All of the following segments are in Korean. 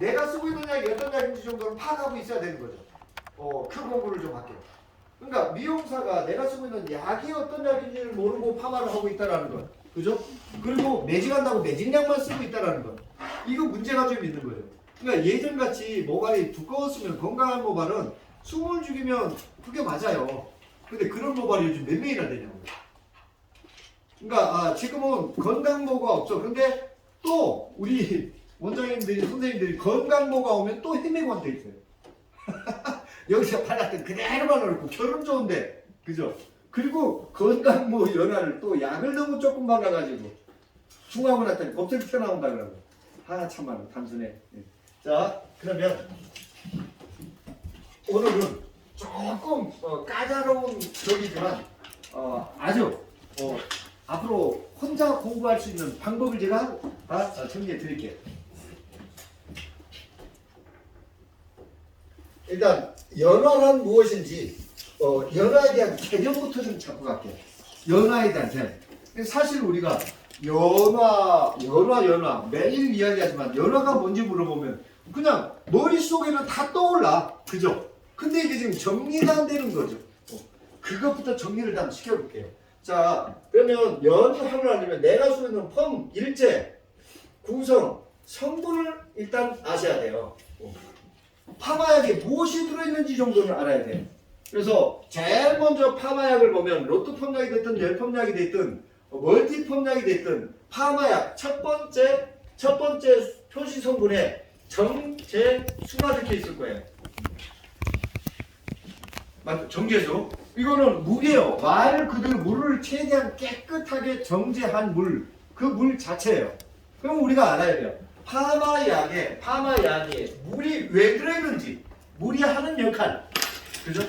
내가 쓰고 있는 약이 어떤 약인지 정도는 파악하고 있어야 되는 거죠. 그 공부를 좀 할게요. 그러니까 미용사가 내가 쓰고 있는 약이 어떤 약인지를 모르고 파마를 하고 있다라는 거. 그죠? 그리고 매직한다고 매직약만 쓰고 있다라는 거. 이거 문제가 좀 있는 거죠. 그러니까 예전같이 모발이 두꺼웠으면 건강한 모발은 숨을 죽이면 그게 맞아요. 근데 그런 모발이 요즘 몇 명이나 되냐고. 그러니까 지금은 건강모가 없어. 근데 또 우리 원장님들이 선생님들이 건강모가 오면 또 헤매고 앉아 있어요. 여기서 발랐던 그대로만 놓고 결혼 좋은데, 그죠? 그리고 건강모 연화를 또 약을 너무 조금 발라가지고 중화하고 났더니 겁쟁이 튀어나온다 그러고. 참말로 단순해. 자, 그러면 오늘은 조금 까다로운 적이지만 아주 앞으로 혼자 공부할 수 있는 방법을 제가 다 정리해 드릴게요. 일단 연화란 무엇인지 연화에 대한 개념부터 좀 잡고 갈게요. 연화에 대한 개념. 사실 우리가 연화 매일 이야기하지만 연화가 뭔지 물어보면 그냥 머릿속에는 다 떠올라. 그죠? 근데 이게 지금 정리가 안 되는 거죠. 그것부터 정리를 좀 시켜볼게요. 자, 그러면 연화를 하려면 내가 쓰는 펌, 일제, 구성, 성분을 일단 아셔야 돼요. 파마약에 무엇이 들어있는지 정도는 알아야 돼요. 그래서 제일 먼저 파마약을 보면 로또 펌약이 됐든 열 펌약이 됐든 멀티 펌약이 됐든 파마약 첫 번째 표시 성분에 정제수가 적혀 있을 거예요. 맞죠? 정제수. 이거는 물이에요. 말 그대로 물을 최대한 깨끗하게 정제한 물. 그 물 자체예요. 그럼 우리가 알아야 돼요. 파마약에 물이 왜 들어있는지, 물이 하는 역할. 그죠?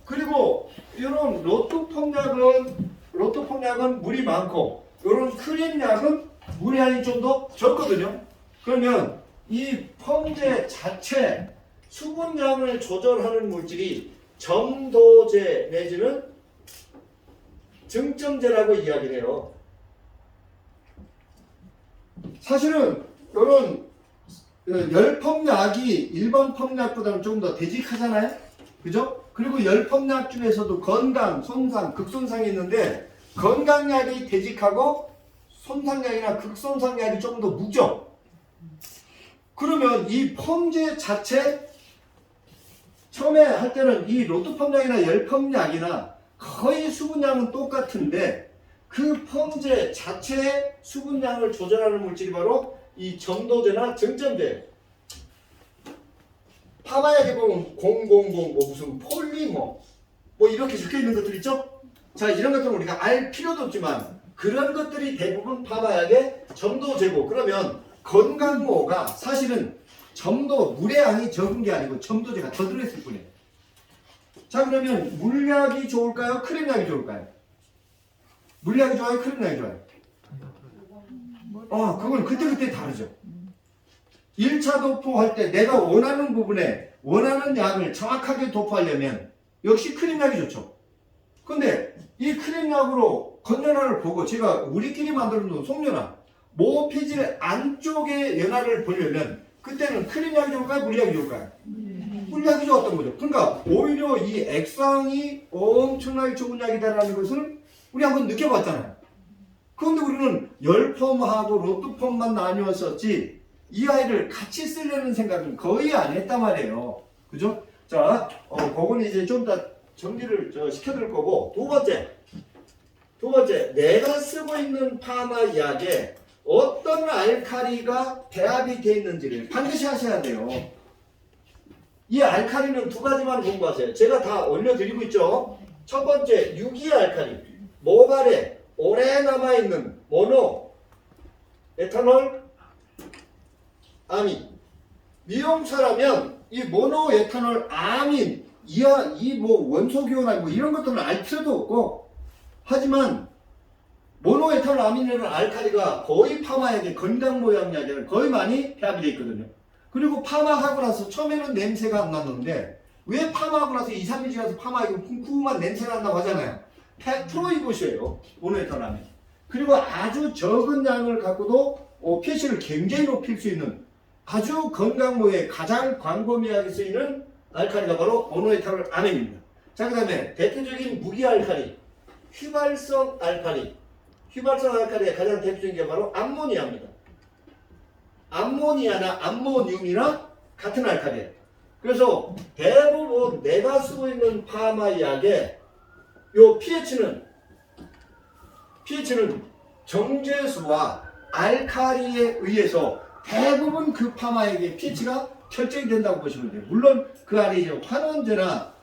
그리고 이런 로또 펌약은 물이 많고, 이런 크림약은 물의 양이 좀 더 적거든요. 그러면 이 펌제 자체 수분량을 조절하는 물질이 점도제 내지는 증점제라고 이야기를 해요. 사실은 이런 열펌약이 일반 펌약보다는 조금 더 되직하잖아요. 그죠? 그리고 열펌약 중에서도 건강, 손상, 극손상이 있는데 건강약이 되직하고 손상약이나 극손상약이 조금 더 무죠. 그러면 이 펌제 자체 처음에 할 때는 이 로트펌약이나 열펌약이나 거의 수분량은 똑같은데 그 펌제 자체의 수분량을 조절하는 물질이 바로 이 점도제나 증점제. 파마약에 보면 000 무슨 폴리머 이렇게 적혀 있는 것들 있죠? 자, 이런 것들은 우리가 알 필요도 없지만 그런 것들이 대부분 파마약의 점도제고, 그러면 건강모가 사실은 물의 양이 적은 게 아니고 점도제가 더 들어있을 뿐이에요. 자, 그러면 물약이 좋을까요? 크림약이 좋을까요? 물약이 좋아요? 크림약이 좋아요? 그건 그때그때 다르죠. 1차 도포할 때 내가 원하는 부분에 원하는 약을 정확하게 도포하려면 역시 크림약이 좋죠. 근데 이 크림약으로 겉연화를 보고 제가 우리끼리 만들어 놓은 속연화, 모피질 안쪽에 연화를 보려면 그때는 크림약이 좋을까요? 물약이 좋을까요? 물약이 좋았던 거죠. 그러니까 오히려 이 액상이 엄청나게 좋은 약이다라는 것을 우리 한번 느껴봤잖아요. 그런데 우리는 열펌하고 로트펌만 나뉘었었지 이 아이를 같이 쓰려는 생각은 거의 안 했단 말이에요. 그죠? 자, 그거는 이제 좀 더 정리를 시켜드릴 거고, 두 번째, 내가 쓰고 있는 파마약에 어떤 알칼리가 배합이 되어 있는지를 반드시 하셔야 돼요. 이 알칼리는 두 가지만 공부하세요. 제가 다 올려드리고 있죠. 첫 번째, 유기알칼리. 모발에 오래 남아있는 모노 에탄올 아민. 미용사라면 이 모노 에탄올 아민 이 원소기호나 이런 것들은 알 필요도 없고, 하지만 모노 에탄올 아민이라는 알칼리가 거의 파마약의 건강모양약에는 거의 많이 배합이 되어 있거든요. 그리고 파마하고 나서 처음에는 냄새가 안 났는데 왜 파마하고 나서 2, 3일 지나서 파마하고 쿰쿰한 냄새가 난다고 하잖아요. 100% 이것이에요. 모노 에탄올 아민. 그리고 아주 적은 양을 갖고도 PH를 굉장히 높일 수 있는 아주 건강모에 가장 광범위하게 쓰이는 알칼리가 바로 모노에탄올 아민입니다. 자, 그 다음에 대표적인 무기알칼리, 휘발성 알칼리. 휘발성 알칼리의 가장 대표적인 게 바로 암모니아입니다. 암모니아나 암모늄이나 같은 알칼리예요. 그래서 대부분 내가 쓰고 있는 파마약의 요 pH는 정제수와 알칼리에 의해서 대부분 그 파마약의 pH가 결정이 된다고 보시면 돼요. 물론 그 안에 이제 환원제나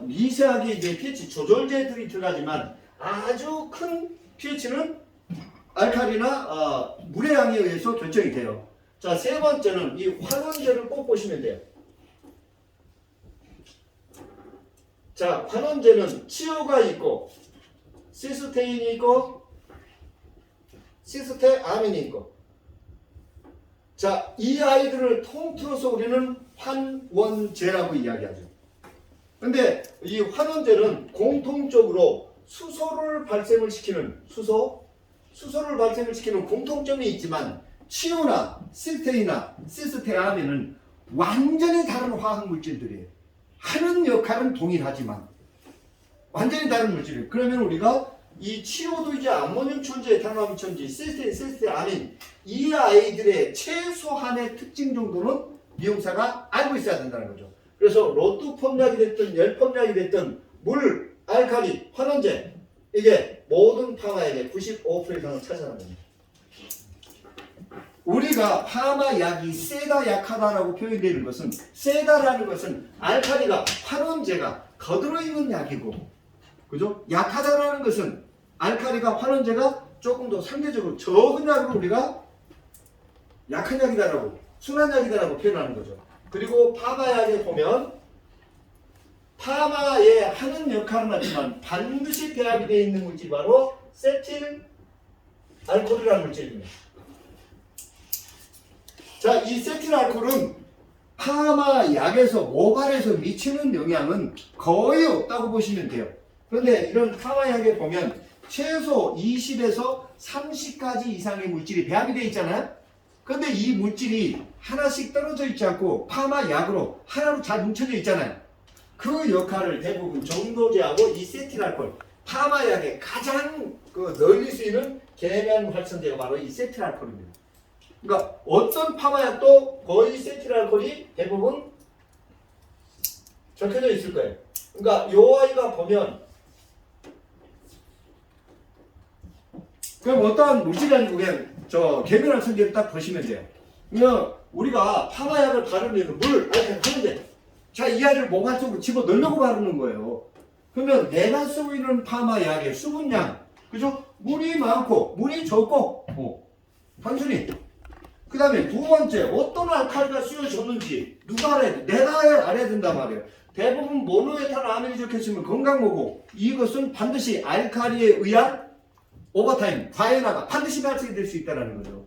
미세하게 이제 pH 조절제들이 들어가지만 아주 큰 pH는 알칼리나 물의 양에 의해서 결정이 돼요. 자, 세 번째는 이 환원제를 꼭 보시면 돼요. 자, 환원제는 치오가 있고 시스테인이 있고 시스테아민이 있고, 자, 이 아이들을 통틀어서 우리는 환원제라고 이야기하죠. 근데 이 환원제는 공통적으로 수소를 발생을 시키는 수소를 발생을 시키는 공통점이 있지만 치오나 시스테인이나 시스테아민은 완전히 다른 화학 물질들이에요. 하는 역할은 동일하지만 완전히 다른 물질이에요. 그러면 우리가 이 치오도 이제 암모늄 촌제, 에탄올 촌제, 시스테인, 이 아이들의 최소한의 특징 정도는 미용사가 알고 있어야 된다는 거죠. 그래서 로또 펌약이 됐든 열펌약이 됐든 물, 알칼리, 환원제, 이게 모든 파마약의 95% 이상을 차지하는 겁니다. 우리가 파마약이 세다 약하다라고 표현되는 것은, 세다라는 것은 알칼리가 환원제가 거들어 있는 약이고, 그죠? 약하다라는 것은 알칼리가 환원제가 조금 더 상대적으로 적은 약으로 우리가 약한 약이다라고, 순한 약이다라고 표현하는 거죠. 그리고 파마약에 보면 파마에 하는 역할은 하지만 반드시 배합이 되어 있는 물질이 바로 세틸 알코올이라는 물질입니다. 자, 이 세틸 알코올은 파마약에서 모발에서 미치는 영향은 거의 없다고 보시면 돼요. 그런데 이런 파마약에 보면 최소 20에서 30가지 이상의 물질이 배합이 되어 있잖아요. 그런데 이 물질이 하나씩 떨어져 있지 않고 파마약으로 하나로 잘 뭉쳐져 있잖아요. 그 역할을 대부분 정도제하고 이 세틸 알코올, 파마약에 가장 널리 쓰이는 계면 활성제가 바로 이 세틸 알코올입니다. 그러니까 어떤 파마약도 거의 세틸 알코올이 대부분 적혀져 있을 거예요. 그러니까 요 아이가 보면, 그럼 어떠한 물질이 아니고 그냥 계면 활성제를 딱 보시면 돼요. 그냥 우리가 파마약을 바르면 물, 알칼리 하는데, 자, 이 아이를 몸 안쪽으로 집어 넣으려고 바르는 거예요. 그러면 내가 쓰고 있는 파마약의 수분량, 그죠? 물이 많고 물이 적고, 단순히. 그 다음에 두 번째, 어떤 알칼리가 쓰여졌는지 누가 알아야 돼? 내가 알아야 된단 말이에요. 대부분 모노에탄올 아민이 적혀있으면 건강모고, 이것은 반드시 알칼리에 의한 오버타임, 과연화가 반드시 발생이 될 수 있다는 거죠.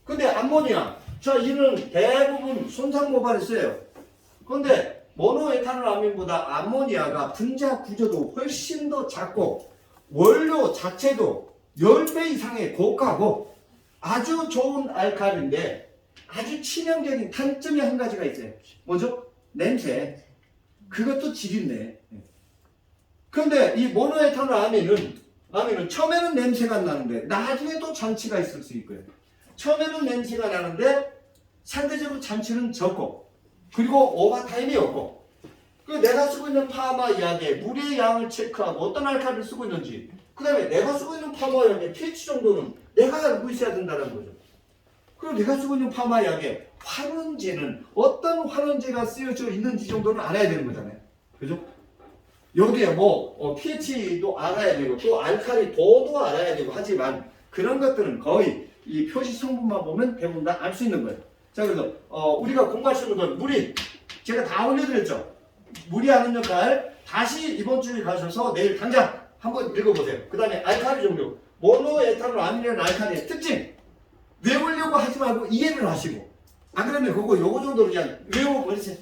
근데 암모니아, 자, 이는 대부분 손상 모발에 써요. 그런데 모노에탄올 아민보다 암모니아가 분자 구조도 훨씬 더 작고 원료 자체도 10배 이상의 고가고 아주 좋은 알칼리인데 아주 치명적인 단점이 한 가지가 있어요. 뭐죠? 냄새. 그것도 질인데. 그런데 이 모노에탄올 아민은 처음에는 냄새가 안 나는데 나중에도 잔치가 있을 수 있고요. 처음에는 냄새가 나는데 상대적으로 잔치는 적고, 그리고 오버타임이 없고, 그 내가 쓰고 있는 파마약에 물의 양을 체크하고 어떤 알칼리를 쓰고 있는지, 그 다음에 내가 쓰고 있는 파마약의 pH 정도는 내가 알고 있어야 된다는 거죠. 그리고 내가 쓰고 있는 파마약의 환원제는 어떤 환원제가 쓰여져 있는지 정도는 알아야 되는 거잖아요. 그죠? 여기에 pH도 알아야 되고 또 알칼리 도도 알아야 되고 하지만 그런 것들은 거의 이 표시 성분만 보면 대부분 다 알 수 있는 거예요. 자, 그래서 우리가 공부할 수 있는 건 물이, 제가 다 올려드렸죠. 물이 하는 역할 다시 이번 주에 가셔서 내일 당장 한번 읽어보세요. 그 다음에 알칼리 종류, 모노에탄올 아민이라는 알칼리의 특징 외우려고 하지 말고 이해를 하시고, 그러면 요거 정도로 그냥 외워버리세요.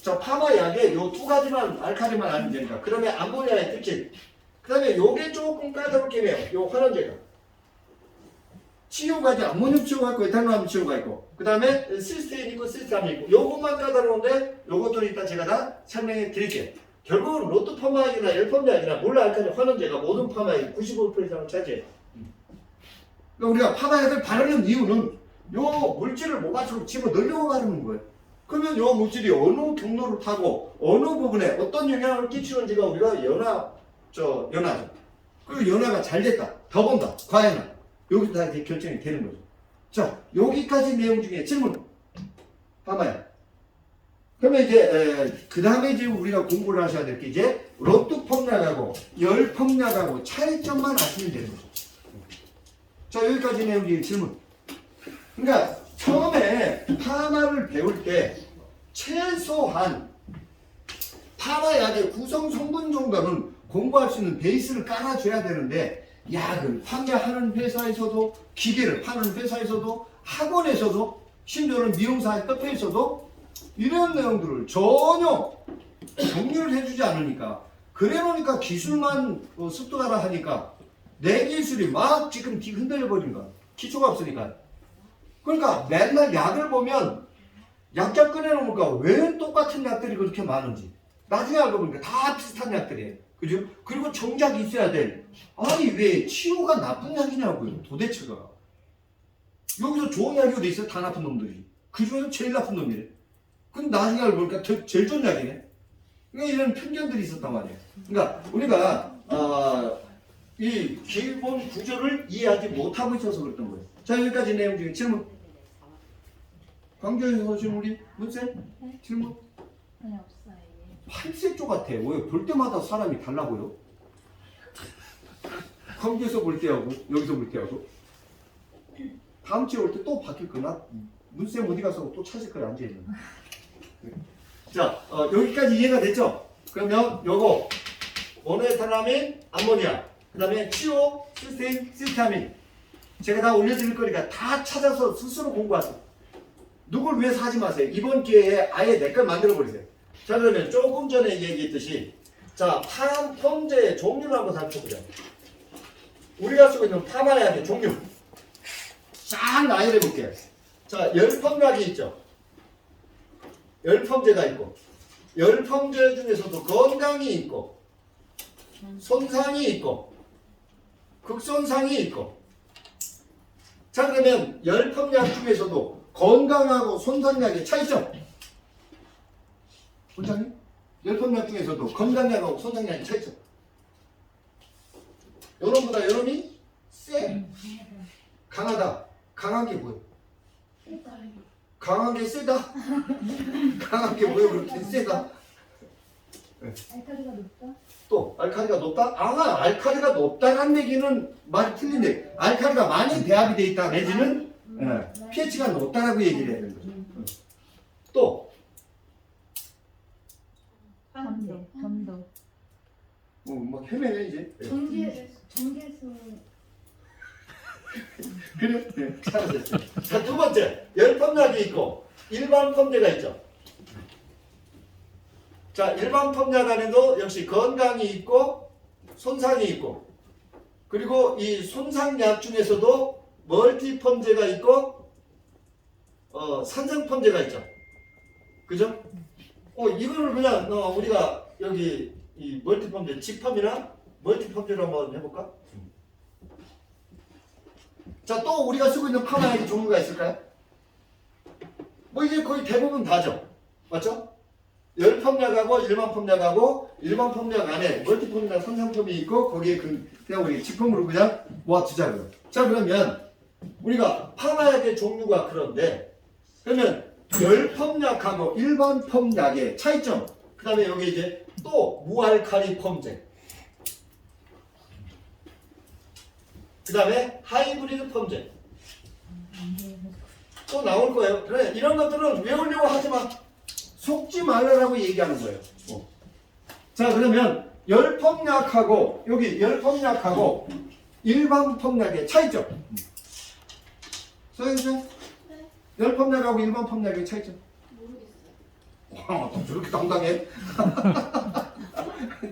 저 파마약에 요 두 가지만 알칼리만 알면 되니까. 그러면 암모니아의 특징, 그 다음에 요게 조금 까다롭게 해요. 요 환원제가 치유가 이제 아모늄 치유가 있고 에탄올 치유가 있고 그 다음에 시스테인 있고 시스탐이 있고 요것만 까다로운데 요것들은 일단 제가 다 설명해 드릴게요. 결국은 로또 파마약이나 열펌약이나 몰라알칼리 환원제가 모든 파마약 95% 이상을 차지해요. 그러니까 우리가 파마약을 바르는 이유는 요 물질을 모가지고 집어넣으려고 바르는 거예요. 그러면 요 물질이 어느 경로를 타고 어느 부분에 어떤 영향을 끼치는지가 우리가 연화죠. 그리고 연화가 잘 됐다, 더 본다, 과연은 여기서 다 이제 결정이 되는 거죠. 자, 여기까지 내용 중에 질문 파마약. 그러면 이제 그 다음에 이제 우리가 공부를 하셔야 될 게 이제 로또 펌약하고 열 펌약하고 차이점만 아시면 되는 거죠. 자, 여기까지 내용 중에 질문. 그러니까 처음에 파마를 배울 때 최소한 파마약의 구성 성분 정도는 공부할 수 있는 베이스를 깔아줘야 되는데 약을 판매하는 회사에서도 기계를 파는 회사에서도 학원에서도 심지어는 미용사 협회에서도 이런 내용들을 전혀 정리를 해주지 않으니까 그래 놓으니까 기술만 습득하라 하니까 내 기술이 막 지금 흔들려 버린 거야. 기초가 없으니까. 그러니까 맨날 약을 보면 약자 꺼내놓으니까 왜 똑같은 약들이 그렇게 많은지 나중에 알고 보니까 다 비슷한 약들이에요. 그죠? 그리고 정작 있어야 될 아니 왜 치유가 나쁜 약이냐고요 도대체가. 여기서 좋은 약이 어디 있어요? 다 나쁜 놈들이. 그 중에서 제일 나쁜 놈이래. 근데 나중에 알고 보니까 제일 좋은 약이네. 그러니까 이런 편견들이 있었단 말이에요. 그러니까 우리가 이 기본 구조를 이해하지 못하고 있어서 그랬던 거예요. 자, 여기까지 내용 중에 질문. 광주에서 오신 우리 문쌤? 네? 질문? 아니 없어요. 8세조 같아. 왜 볼 때마다 사람이 달라 보여? 광주에서 볼 때하고 여기서 볼 때하고 다음 주에 올 때 또 바뀔 거나 문쌤 어디 가서 또 찾을 거야 앉아있는. 자, 여기까지 이해가 됐죠? 그러면 요거 모노에탄라민, 암모니아 그 다음에 치오, 시스테인, 시스타민 제가 다 올려드릴 거니까 다 찾아서 스스로 공부하세요. 누굴 위해서 하지 마세요. 이번 기회에 아예 내 걸 만들어 버리세요. 자, 그러면 조금 전에 얘기했듯이 자, 펌제의 종류를 한번 살펴보자. 우리가 쓰고 있는 파마약의 종류 쫙 나열해 볼게요. 자, 열펌약이 있죠. 열펌제가 있고 열펌제 중에서도 건강이 있고 손상이 있고 극손상이 있고. 자, 그러면 열펌약 중에서도 건강하고 손상약의 차이점. 원장님? 열펌약 중에서도 건강약하고 손상약의 차이점. 요놈보다 요놈이 세? 강하다. 강한 게 뭐예요? 강한 게 세다? 강한 게 뭐예요? 그렇게 세다? 알칼리가 높다? 또 알칼리가 높다? 알칼리가 높다는 얘기는 말이 틀린데 알칼리가 많이 배합이 돼 있다 내지는 pH가 높다라고 얘기를 해야 되는 거죠. 또 점도. 막 헤매네 이제. 전개수. 그래? 네, 잘하셨어요. 자, 두 번째 열펌약이 있고 일반 펌제가 있죠. 자, 일반 펌약 안에도 역시 건강이 있고 손상이 있고 그리고 이 손상약 중에서도 멀티 펌제가 있고 산성 펌제가 있죠. 그죠? 이거를 그냥 우리가 여기 이 멀티 펌제 직펌이나 멀티 펌제로 한번 해볼까? 자, 또 우리가 쓰고 있는 파마약의 종류가 있을까요? 뭐 이제 거의 대부분 다죠. 맞죠? 열펌약하고 일반 펌약하고 일반 펌약 안에 멀티펌이나 산성펌이 있고 거기에 그냥 우리 직펌으로 그냥 모아두자고요. 자, 그러면 우리가 파마약의 종류가 그런데 그러면 열펌약하고 일반 펌약의 차이점. 그 다음에 여기 이제 또 무알칼리 펌제. 그 다음에 하이브리드 펌제. 또 나올 거예요. 그래, 이런 것들은 외우려고 하지 마. 속지 말라라고 얘기하는 거예요. 자, 그러면 열펌약하고 여기 열펌약하고 일반 펌약의 차이점. 서현생? 네. 열펌약하고 일반 펌약의 차이점. 모르겠어요. 와, 저렇게 당당해?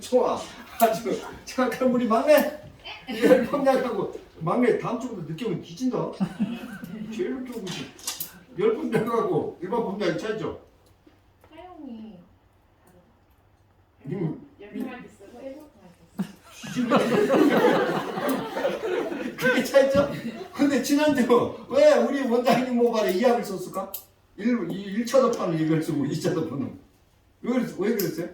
좋아. 아주 착한 우리 막내. 열펌약하고 막내 다음 주부터 늦게 오면 뒤진다. 제일 늦게 오고 10분 들어가고 일반 분량이 차이죠. 사용이 음. 열심할 때 쓰고 일본할 때 쓰고. 그게 차이죠? 근데 지난주 왜 우리 원장님 모발에 이 약을 썼을까? 1차 도파는 이걸 쓰고 2차 도파는 왜 그랬어요?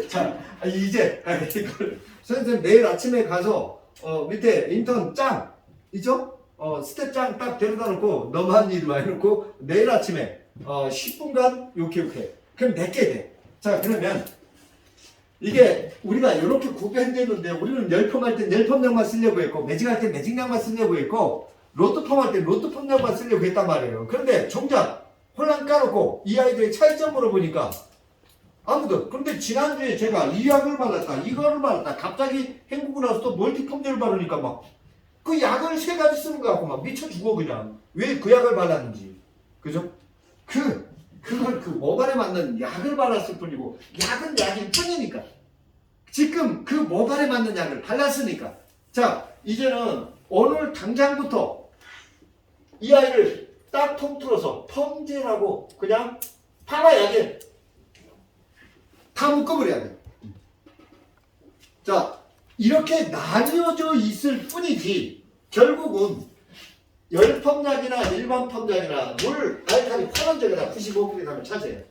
자, 이제 이걸 선생님 내일 아침에 가서 밑에 인턴 짱 있죠? 스텝 짱 딱 데려다 놓고 너만 일로 해놓고 내일 아침에 10분간 욕해. 그럼 몇 개 돼? 자, 그러면 이게 우리가 이렇게 구별되는데 우리는 열펌할 때 열펌약만 쓰려고 했고 매직할 때 매직약만 쓰려고 했고 로트펌할 때 로트펌약만 쓰려고 했단 말이에요. 그런데 정작 혼란 까놓고 이 아이들의 차이점으로 보니까 아무도. 그런데 지난주에 제가 이 약을 발랐다 이거를 발랐다 갑자기 헹구고 나서 또 멀티펌제를 바르니까 막 그 약을 3가지 쓰는 거 같고 막 미쳐 죽어 그냥. 왜 그 약을 발랐는지. 그죠? 그걸 그 모발에 맞는 약을 발랐을 뿐이고 약은 약일 뿐이니까. 지금 그 모발에 맞는 약을 발랐으니까. 자, 이제는 오늘 당장부터 이 아이를 딱 통틀어서 펌제라고 그냥 파마약에 다 묶어버려야 돼. 자, 이렇게 나뉘어져 있을 뿐이지 결국은 열펌약이나 일반 펌약이나 물 알칼리 환원제가 95g을 차지해요.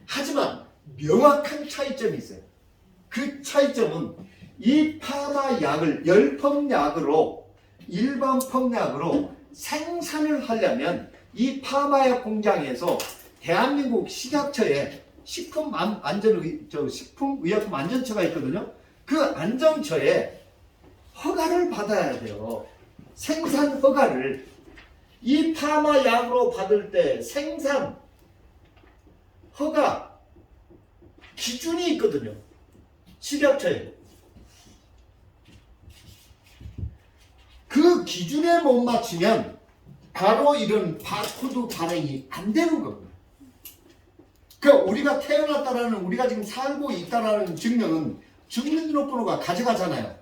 하지만 명확한 차이점이 있어요. 그 차이점은 이 파마약을 열펌약으로 일반 펌약으로 생산을 하려면 이 파마약 공장에서 대한민국 식약처에 식품의약품 안전처가 있거든요. 그 안전처에 허가를 받아야 돼요. 생산 허가를. 이 파마약으로 받을 때 생산 허가 기준이 있거든요. 식약처에. 그 기준에 못 맞추면 바로 이런 바코드 발행이 안 되는 겁니다. 그러니까 우리가 태어났다라는 우리가 지금 살고 있다라는 증명은 주민등록번호가 가져가잖아요.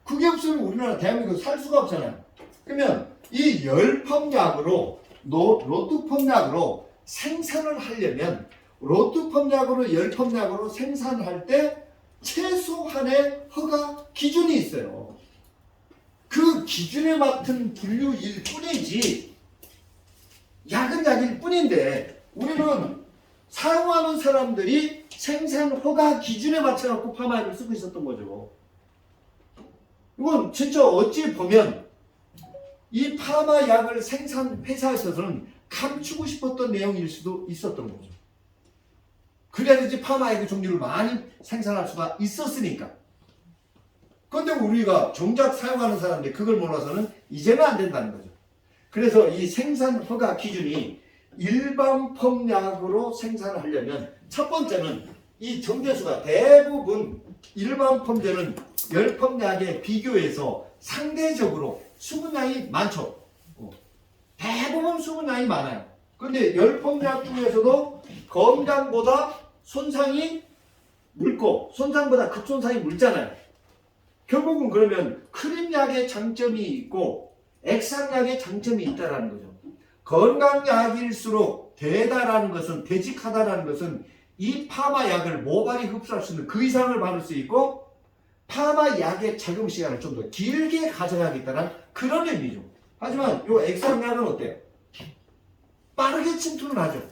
그게 없으면 우리나라 대한민국 살 수가 없잖아요. 그러면 이 열펌약으로 로트펌약으로 생산을 하려면 로트펌약으로 열펌약으로 생산할 때 최소한의 허가 기준이 있어요. 그 기준에 맞춘 분류일 뿐이지 약은 약일 뿐인데 우리는 사용하는 사람들이 생산 허가 기준에 맞춰갖고 파마약을 쓰고 있었던 거죠. 이건 진짜 어찌 보면 이 파마약을 생산 회사에서는 감추고 싶었던 내용일 수도 있었던 거죠. 그래야지 파마약의 종류를 많이 생산할 수가 있었으니까. 그런데 우리가 정작 사용하는 사람들이 그걸 몰라서는 이제는 안 된다는 거죠. 그래서 이 생산 허가 기준이 일반 펌약으로 생산을 하려면 첫 번째는 이 정제수가 대부분 일반 펌제는 열펌약에 비교해서 상대적으로 수분량이 많죠. 대부분 수분량이 많아요. 근데 열펌약 중에서도 건강보다 손상이 묽고 손상보다 급손상이 묽잖아요. 결국은 그러면 크림약의 장점이 있고 액상약의 장점이 있다라는 거죠. 건강약일수록 되다라는 것은 되직하다라는 것은 이 파마약을 모발이 흡수할 수 있는 그 이상을 받을 수 있고 파마약의 작용 시간을 좀 더 길게 가져가겠다는 그런 의미죠. 하지만 이 액상약은 어때요? 빠르게 침투는 하죠.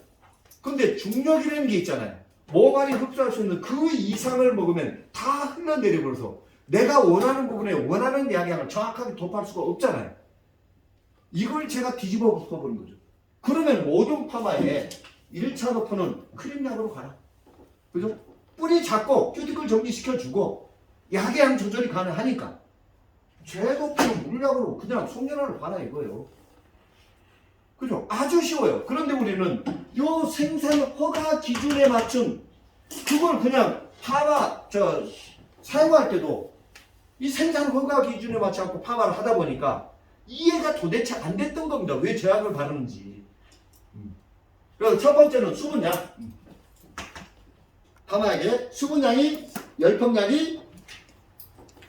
근데 중력이라는 게 있잖아요. 모발이 흡수할 수 있는 그 이상을 먹으면 다 흘러내려버려서 내가 원하는 부분에 원하는 약량을 정확하게 도파할 수가 없잖아요. 이걸 제가 뒤집어 엎어버린 거죠. 그러면 모든 파마에 1차 도포는 크림약으로 가라. 그죠? 뿌리 잡고 큐티클 정리시켜주고 약의 양 조절이 가능하니까 제도포는 물약으로 그냥 송연화를 봐라 이거예요. 그죠? 아주 쉬워요. 그런데 우리는 요 생산 허가 기준에 맞춘 그걸 그냥 사용할 때도 이 생산 허가 기준에 맞춰서 파마를 하다 보니까 이해가 도대체 안 됐던 겁니다. 왜 제약을 바르는지. 그래서 첫 번째는 수분량. 파마약의 수분량이 열펌약이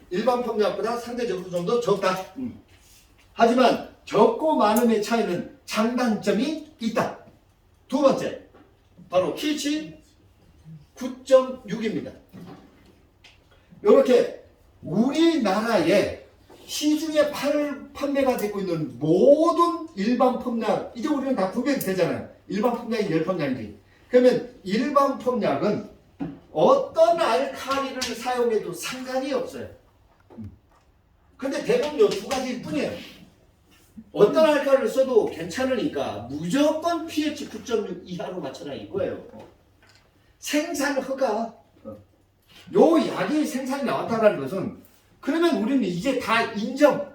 일반 펌약보다 상대적으로 좀 더 적다. 하지만 적고 많음의 차이는 장단점이 있다. 두 번째, 바로 pH 9.6입니다. 이렇게 우리나라에 시중에 판매가 되고 있는 모든 일반 펌약, 이제 우리는 다 구별이 되잖아요. 일반 펌약이 열 펌약인지. 그러면 일반 펌약은 어떤 알칼리를 사용해도 상관이 없어요. 근데 대부분 이 두 가지일 뿐이에요. 어떤 알칼리를 써도 괜찮으니까 무조건 pH 9.6 이하로 맞춰라 이거예요. 생산 허가. 요 약이 생산이 나왔다는 것은 그러면 우리는 이제 다 인정.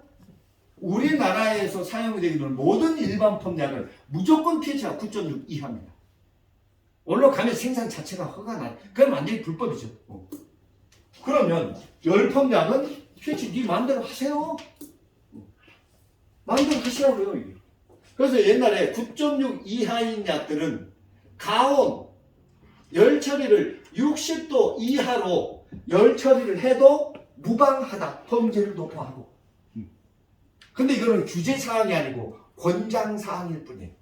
우리나라에서 사용이 되는 모든 일반 펌약은 무조건 pH가 9.6 이하입니다. 올라가면 생산 자체가 허가 나요. 그럼 완전히 불법이죠. 그러면 열 펌약은 pH 네 마음대로 하세요. 마음대로 하시라고요. 이게. 그래서 옛날에 9.6 이하인 약들은 가온 열 처리를 60도 이하로 열 처리를 해도 무방하다. 범죄를 도포하고. 근데 이거는 규제 사항이 아니고 권장 사항일 뿐이에요.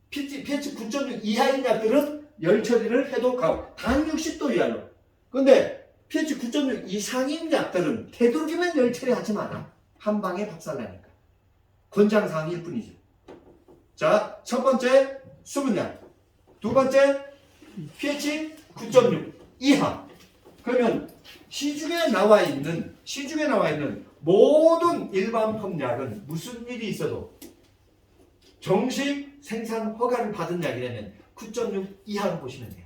pH 9.6 이하인 약들은 열 처리를 해도 가온. 단 60도 이하로. 근데 pH 9.6 이상인 약들은 되도록이면 열 처리하지 마라. 한 방에 박살나니까. 권장 사항일 뿐이죠. 자, 첫 번째 수분량. 두 번째 pH 9.6 이하. 그러면 시중에 나와 있는 모든 일반 펌약은 무슨 일이 있어도 정식 생산 허가를 받은 약이라면 9.6 이하로 보시면 돼요.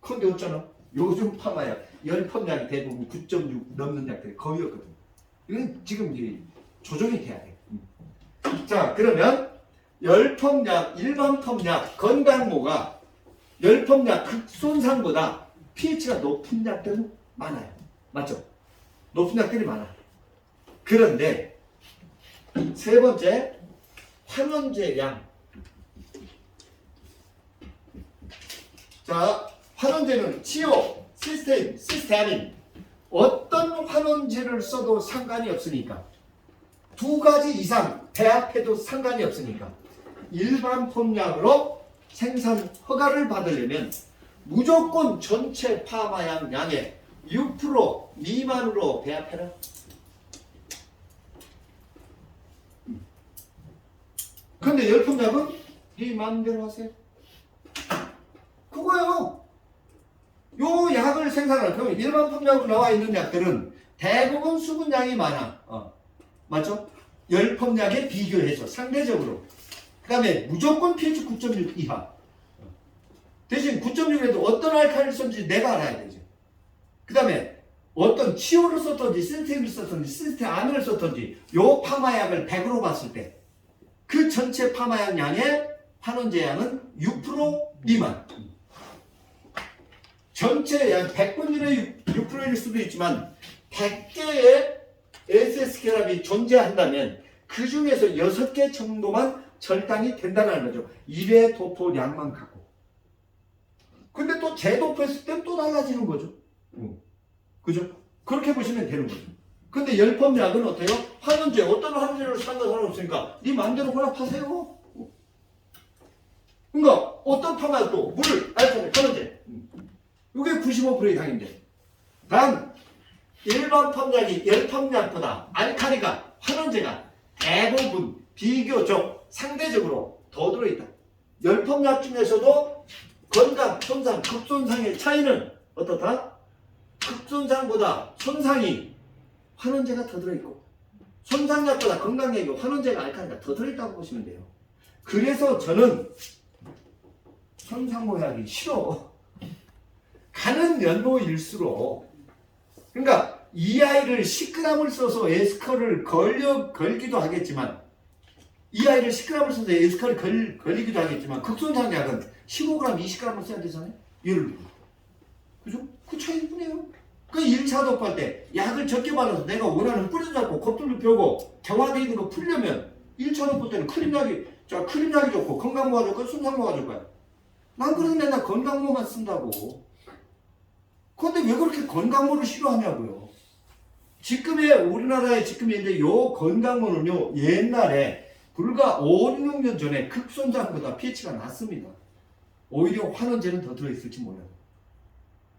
근데 어쩌나 요즘 파마약 열 펌약이 대부분 9.6 넘는 약들이 거의 없거든요. 이건 지금 이제 조정이 돼야 돼요. 자, 그러면 열 펌약, 일반 펌약, 건강모가 열 펌약 극손상보다 pH가 높은 약들은 많아요. 맞죠? 높은 약들이 많아요. 그런데 세 번째, 환원제 양. 자, 환원제는 치오, 시스테아민 어떤 환원제를 써도 상관이 없으니까 두 가지 이상 배합해도 상관이 없으니까 일반 펌약으로 생산 허가를 받으려면 무조건 전체 파마약 양의 6% 미만으로 배합해라. 근데 열펌약은 네 마음대로 하세요. 그거예요. 요 약을 생산할 그러면 일반 펌약으로 나와 있는 약들은 대부분 수분량이 많아. 맞죠? 열 펌약에 비교해서 상대적으로. 그 다음에 무조건 pH 9.6 이하. 대신 9.6에도 어떤 알칼리를 썼는지 내가 알아야 되죠. 그 다음에 어떤 치오를 썼던지 시스템을 썼던지 시스테아민을 썼던지 요 파마약을 100으로 봤을 때 그 전체 파마약 양의 환원제 양은 6% 미만. 전체 약 100분율의 6%일 수도 있지만 100개의 SS결합이 존재한다면 그 중에서 6개 정도만 절단이 된다는 거죠. 1회 도포량만 갖고. 근데 또 재도포했을 땐 또 달라지는 거죠. 그죠? 그렇게 보시면 되는 거죠. 근데 열펌약은 어때요? 환원제, 어떤 환원제를 산 건 상관없으니까 네 마음대로 혼합하세요. 그러니까 어떤 파마도 물, 알코올, 환원제. 이게 95%의 당인데. 단 일반 펌약이 열펌약보다 알칼리가 환원제가 대부분 비교적 상대적으로 더 들어있다. 열펌약 중에서도 건강, 손상, 극손상의 차이는 어떻다? 극손상보다 손상이 환원제가 더 들어있고 손상약보다 건강약이 환원제가 알칼리가 더 들어있다고 보시면 돼요. 그래서 저는 손상모약이 싫어. 가는 연도일수록 그러니까 이 아이를 10g을 써서 에스컬을 걸기도 하겠지만 이 아이를 10g을 써서 에스컬을 걸리기도 하겠지만 극손상약은 15g, 20g을 써야 되잖아요. 예를 들어. 그죠? 그 차이일 뿐이에요. 그 1차 도포할 때 약을 적게 받아서 내가 원하는 뿌리도 잡고 겉돌도 펴고 경화되어 있는 거 풀려면 1차 도포 때는 크림약이 좋고 건강모가 좋고 손상모가 좋고요. 난 그래서 맨날 건강모만 쓴다고. 근데 왜 그렇게 건강모를 싫어하냐고요. 지금의 우리나라의 지금 현재 요 건강모는요 옛날에 불과 5, 6년 전에 극손상보다 pH가 낮습니다. 오히려 환원제는 더 들어있을지 몰라요.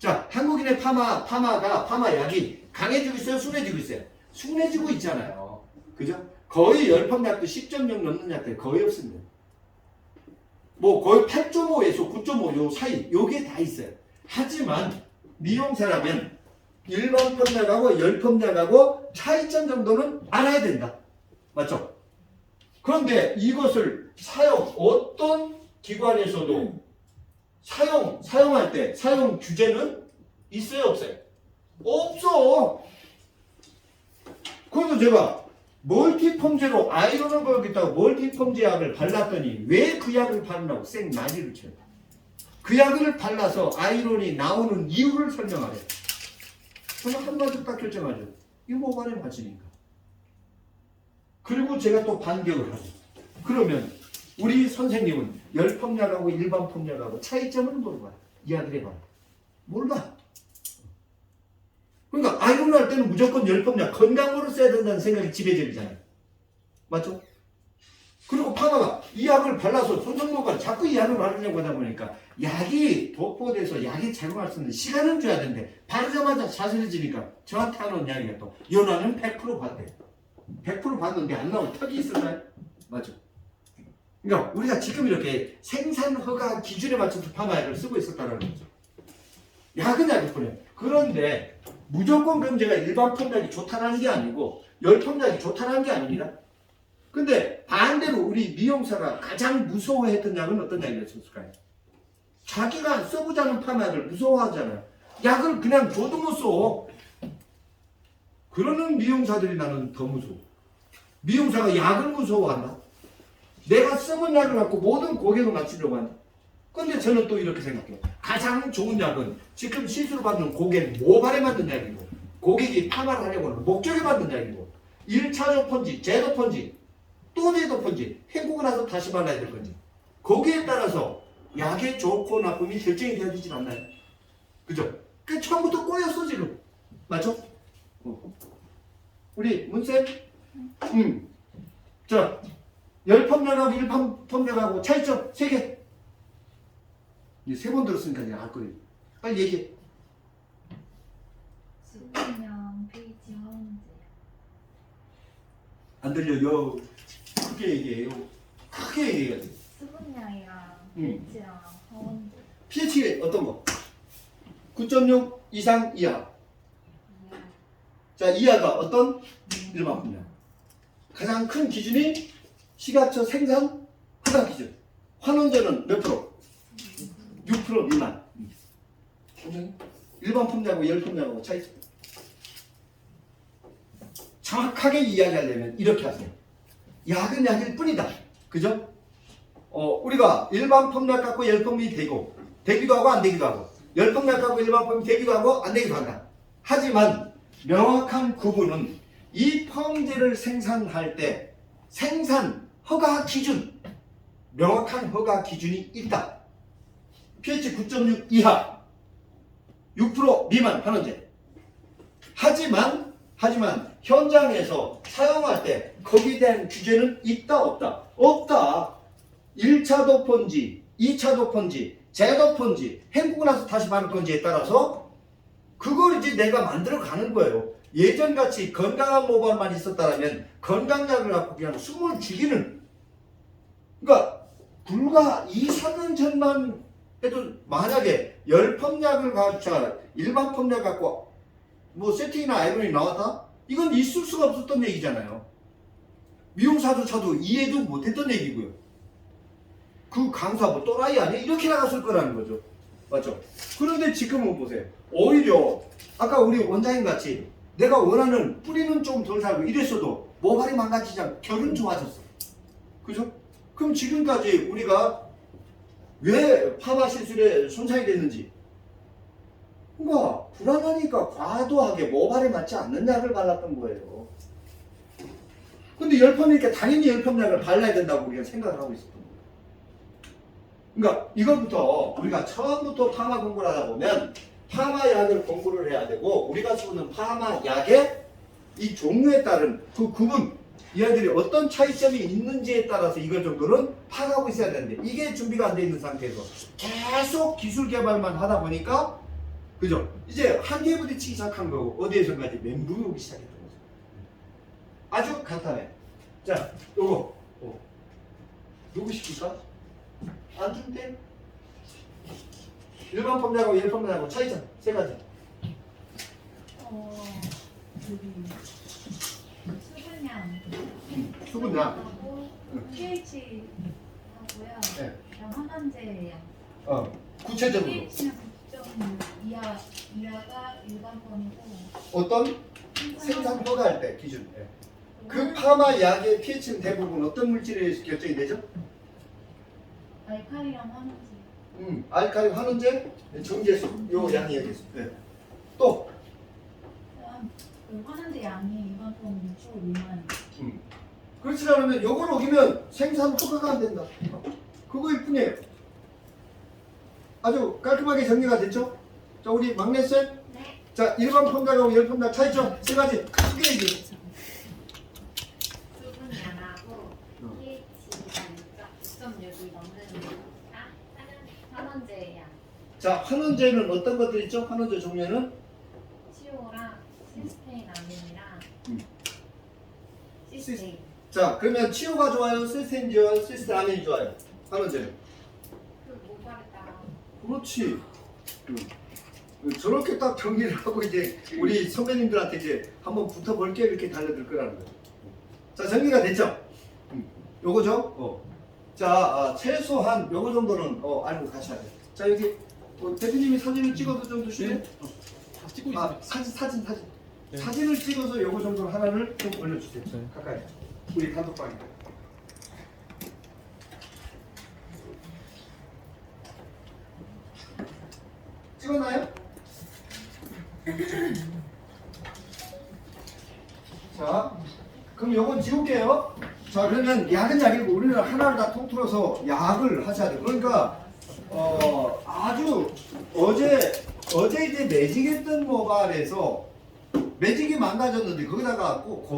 자, 한국인의 파마 약이 강해지고 있어요? 순해지고 있어요? 순해지고 있잖아요. 그죠? 거의 열펌약도 10점 넘는 약들이 거의 없습니다. 뭐 거의 8.5에서 9.5 요 사이 요게 다 있어요. 하지만 미용사라면 일반 펌약하고 열펌약하고 차이점 정도는 알아야 된다. 맞죠? 그런데 이것을 어떤 기관에서도 사용할 때 사용 규제는 있어요, 없어요? 없어. 그래서 제가 멀티펌제로 아이론을 걸겠다고 멀티펌제 약을 발랐더니 왜 그 약을 바르라고 쌩 난리를 쳐요. 그 약을 발라서 아이론이 나오는 이유를 설명하래. 저는 한마디로 딱 결정하죠. 이거 모발에 맞으니까. 그리고 제가 또 반격을 하죠. 그러면 우리 선생님은 열펌약하고 일반 펌약하고 차이점을 물어봐요. 이야기를 해봐요. 몰라. 그러니까 아이론을 할 때는 무조건 열펌약 건강으로 써야 된다는 생각이 지배적이잖아요. 맞죠? 그리고 파마가 이 약을 발라서 손상모발 자꾸 이 약을 바르려고 하다 보니까 약이 도포돼서 약이 작용할 수 있는 시간은 줘야 되는데 바르자마자 자세해지니까 저한테 하는 이야기가 또 연화는 100% 받대. 100% 받는데 안 나올 턱이 있을까요? 맞죠? 그러니까 우리가 지금 이렇게 생산 허가 기준에 맞춰서 파마약을 쓰고 있었다는 거죠. 약은 약일 뿐이에요. 그런데 무조건 그럼 제가 일반 펌약이 좋다는 게 아니고 열펌약이 좋다는 게 아닙니다. 근데 반대로 우리 미용사가 가장 무서워했던 약은 어떤 약이었을까요? 자기가 써보지 않은 파마약을 무서워하잖아요. 약을 그냥 줘도 못 써. 그러는 미용사들이 나는 더 무서워. 미용사가 약을 무서워한다. 내가 써본 약을 갖고 모든 고객을 맞추려고 한다. 근데 저는 또 이렇게 생각해요. 가장 좋은 약은 지금 시술을 받는 고객 모발에 맞는 약이고 고객이 파마를 하려고 하는 목적에 맞는 약이고 1차적 펀지, 제도 펀지, 또 제도 펀지 헹구고 나서 다시 발라야 될 건지 거기에 따라서 약의 좋고 나쁨이 결정이 되어지진 않나요? 그죠? 그 처음부터 꼬였어 지금. 맞죠? 우리 문쌤? 자, 열펌약하고 일반 펌약하고 차이점 3개. 이제 3번 들었으니까 이제 알 거예요. 빨리 얘기해. 수분량, pH, 환원제. 안 들려요. 크게 얘기해요. 크게 얘기해야지. 수분량이랑 pH랑 환원제. pH 어떤 거? 9.6 이상 이하. 자, 이하가 어떤? 일반 펌약. 가장 큰 기준이 시가처 생산 허가 기준. 환원제는 몇 프로? 6% 미만. 일반 펌약하고 열 펌약하고 차이 있어요. 정확하게 이야기하려면 이렇게 하세요. 약은 약일 뿐이다. 그죠? 우리가 일반 펌약 갖고 열 펌이 되기도 하고 안 되기도 하고 열 펌약 갖고 일반 펌이 되기도 하고 안 되기도 한다. 하지만 명확한 구분은 이 펌제를 생산할 때 생산 허가 기준, 명확한 허가 기준이 있다. pH 9.6 이하, 6% 미만 환원제. 하지만 현장에서 사용할 때 거기에 대한 규제는 있다 없다? 없다. 1차 도포인지 2차 도포인지 재도포인지 헹구고 나서 다시 바를 건지에 따라서 그걸 이제 내가 만들어 가는 거예요. 예전같이 건강한 모발만 있었다면 건강약을 갖고 그냥 숨을 죽이는, 그러니까 불과 2, 3년 전만 해도 만약에 열 펌약을 갖고 일반 펌약 갖고 뭐 세팅이나 아이론이 나왔다? 이건 있을 수가 없었던 얘기잖아요. 미용사도 저도 이해도 못했던 얘기고요. 그 강사 뭐 또라이 아니야? 이렇게 나갔을 거라는 거죠. 맞죠? 그런데 지금은 보세요. 오히려 아까 우리 원장님 같이 내가 원하는 뿌리는 좀 덜 살고 이랬어도 모발이 망가지지 않고 결은 좋아졌어. 그죠? 그럼 지금까지 우리가 왜 파마 시술에 손상이 됐는지, 그러니까 불안하니까 과도하게 모발에 맞지 않는 약을 발랐던 거예요. 근데 열펌이니까 당연히 열펌약을 발라야 된다고 우리가 생각을 하고 있었던 거예요. 그러니까 이것부터 우리가 처음부터 파마 공부를 하다 보면 파마약을 공부를 해야 되고 우리가 쓰는 파마약의 이 종류에 따른 그 구분, 이 아이들이 어떤 차이점이 있는지에 따라서 이걸 정도는 파악하고 있어야 되는데 이게 준비가 안 돼 있는 상태에서 계속 기술 개발만 하다 보니까 그죠? 이제 한계에 부딪히기 시작한 거고 어디에서까지 멘붕이 오기 시작했던 거죠. 아주 간단해. 자, 요거 누구 시킬까? 안 준대? 일반 펌작하고 일반 펌작하고 차이점 세 가지. 수분량. 수분량. 하고 pH 하고요. 네. 그다음 환원제예요. 구체적으로 pH는 9.6 이하가 일반권이고 어떤 생산 허가할 때 기준. 네. 그 파마 약의 pH는 대부분 어떤 물질에 결정이 되죠? 알칼리랑 환원제. 알칼리 환원제, 정제수, 요 양이 여기 있습니다. 네. 또 그다음 그 환원제 양이 일반권 6초 미만. 그렇지 않으면 요걸 어기면 생산 허가가 안 된다. 그거일 뿐이에요. 아주 깔끔하게 정리가 됐죠? 자, 우리 막내쌤. 네. 자, 일반 펌작하고 열 펌작 차이점 세 가지 크게 얘기해. 수분량하고 pH가 6.6이 넘는 환원제 양. 자, 환원제는 어떤 것들 있죠? 환원제 종류는 치오랑 시스테인 아민이랑 시스테인. 자, 그러면 치오가 좋아요? 시스테인 좋아요? 시스테인이 좋아요? 환원제는? 그 모발에 따라. 그렇지. 저렇게 딱 정리를 하고 이제 우리 선배님들한테 이제 한번 붙어볼게 이렇게 달려들 거라는 거예요. 자, 정리가 됐죠? 요거죠? 자, 최소한 요거 정도는 알고 가셔야 돼요. 자, 여기 대표님이 사진을 찍어도 좀 주실래요? 다 찍고 있습니다. 사진. 네. 사진을 찍어서 요거 정도 하나를 좀 올려주세요. 네. 가까이. 우리 단톡방에. 찍었나요? 자, 그럼 요건 지울게요. 자, 그러면 약은 약이고 우리는 하나를 다 통틀어서 약을 하셔야 돼요. 그러니까 아주 어제 이제 매직했던 모발에서 매직이 망가졌는데 거기다가 꼭